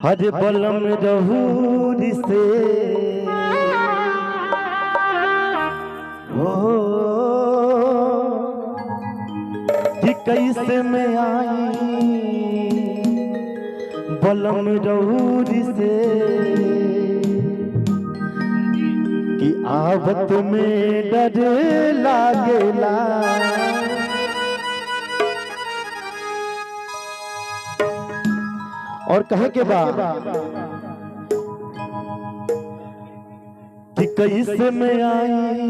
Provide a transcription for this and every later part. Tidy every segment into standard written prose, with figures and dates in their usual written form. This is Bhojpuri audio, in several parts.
हज बलम रहूर से हो कि कैसे में आई बलम रहूर से कि आवत में डर लागेला और कहे के बाद कि कैसे में आई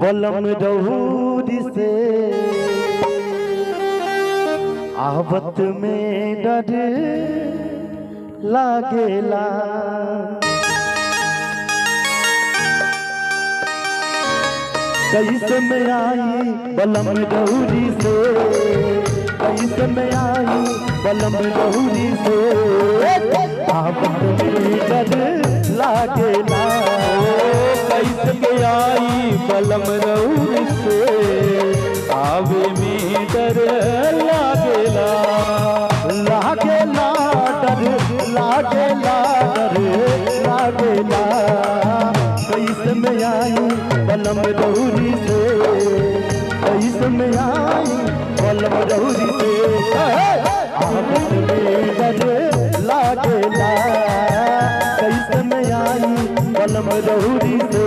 बलम रहूर से आवत में डर लागेला कैसे में आई बलम रहूर से कैसे में आई बलम रहूर से आवत में डर लागेला कैसे के आई बलम रहूर से आवे में डर लागेला लागेला डर लागेला डर लागेला कैसे में आई बलम रहूर से कैसे में आई बलम रहूर से आवत में डर लागेला कैसे में आई बलम रहूर से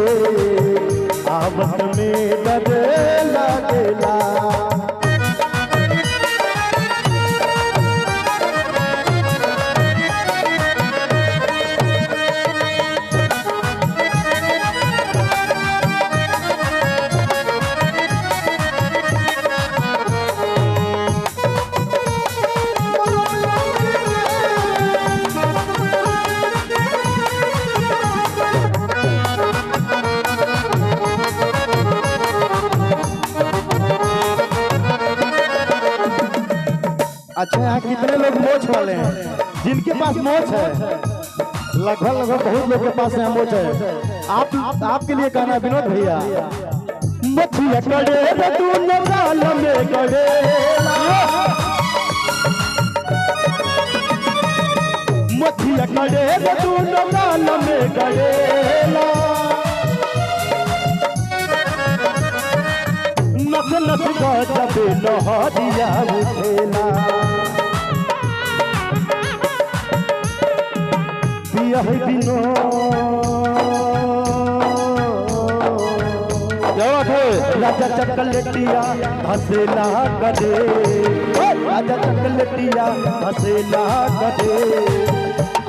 आवत में डर लागेला अच्छा, यहाँ कितने लोग मोछ वाले हैं? जिनके पास मोछ है लगभग बहुत लोग के पास यहाँ मोछ है। आपके लिए कहना विनोद भैया, मछिया करे तू नगाल में करे मछिया करे तू नगाल में करेला नस नस गजब लहरिया उठेला पिया है बिनो राजा चकलेटिया हसेला करे राजा चकलेटिया हसेला करे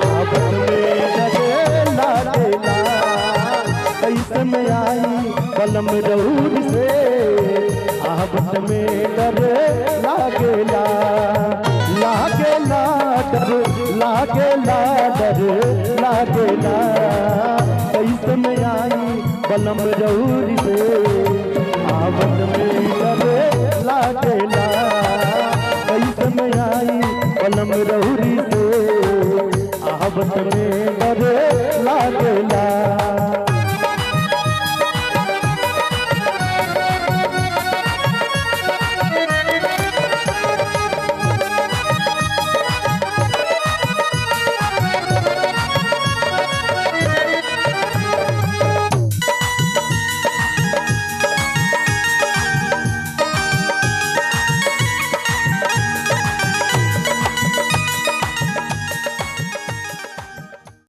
आवत में डरे लागेला कैसे में आई बलम रहूर से आवत में डर लागेला लागेला डर लागेला डर लागेला कैसे में आई बलम रहूर से आवत में डर लागेला कैसे में आई बलम रहूर से आवत में